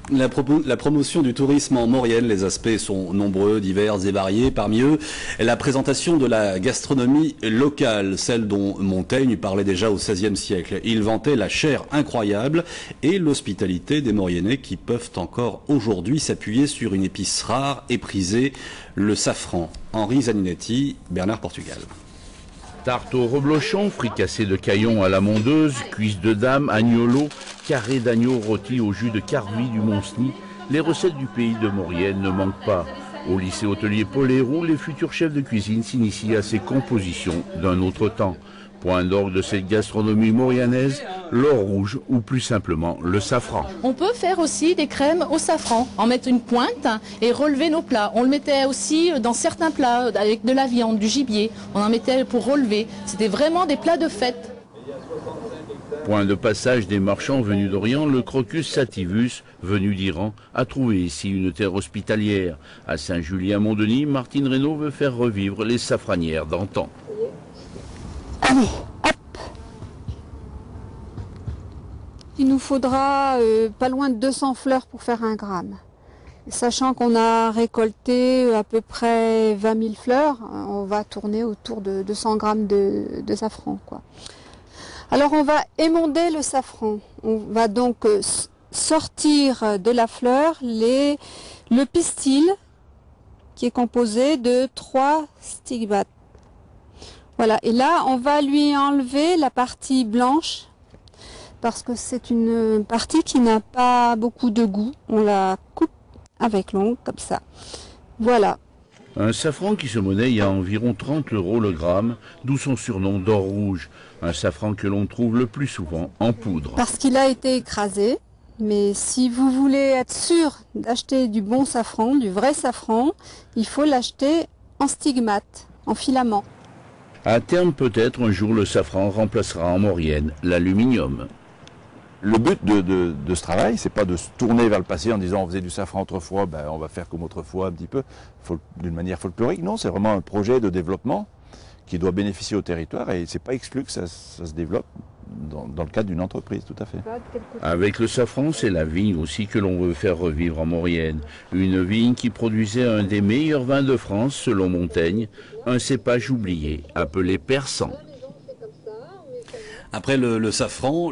La promotion du tourisme en Maurienne, les aspects sont nombreux, divers et variés. Parmi eux, la présentation de la gastronomie locale, celle dont Montaigne parlait déjà au XVIe siècle. Il vantait la chair incroyable et l'hospitalité des Mauriennais qui peuvent encore aujourd'hui s'appuyer sur une épice rare et prisée, le safran. Henri Zaninetti, Bernard Portugal. Tarte au reblochon, fricassé de caillon à la mondeuse, cuisses de dame, agnolo, carré d'agneau rôti au jus de carvi du Mont-Cenis, les recettes du pays de Maurienne ne manquent pas. Au lycée hôtelier Paul Héroux, les futurs chefs de cuisine s'initient à ces compositions d'un autre temps. Point d'orgue de cette gastronomie maurianaise, l'or rouge ou plus simplement le safran. On peut faire aussi des crèmes au safran, en mettre une pointe et relever nos plats. On le mettait aussi dans certains plats avec de la viande, du gibier. On en mettait pour relever. C'était vraiment des plats de fête. Point de passage des marchands venus d'Orient, le crocus sativus, venu d'Iran, a trouvé ici une terre hospitalière. À Saint-Julien-Mont-Denis, Martine Reynaud veut faire revivre les safranières d'antan. Allez, hop. Il nous faudra pas loin de 200 fleurs pour faire 1 gramme. Sachant qu'on a récolté à peu près 20 000 fleurs, on va tourner autour de 200 grammes de safran, quoi. Alors on va émonder le safran. On va donc sortir de la fleur le pistil qui est composé de 3 stigmates. Voilà, et là on va lui enlever la partie blanche parce que c'est une partie qui n'a pas beaucoup de goût. On la coupe avec l'ongle comme ça. Voilà. Un safran qui se monnaie à environ 30 € le gramme, d'où son surnom d'or rouge. Un safran que l'on trouve le plus souvent en poudre. Parce qu'il a été écrasé. Mais si vous voulez être sûr d'acheter du bon safran, du vrai safran, il faut l'acheter en stigmate, en filament. À terme, peut-être, un jour, le safran remplacera en Maurienne l'aluminium. Le but de ce travail, c'est pas de se tourner vers le passé en disant on faisait du safran autrefois, ben on va faire comme autrefois un petit peu, d'une manière folklorique. Non, c'est vraiment un projet de développement qui doit bénéficier au territoire et c'est pas exclu que ça se développe dans le cadre d'une entreprise, tout à fait. Avec le safran, c'est la vigne aussi que l'on veut faire revivre en Maurienne. Une vigne qui produisait un des meilleurs vins de France, selon Montaigne, un cépage oublié, appelé persan. Après le safran,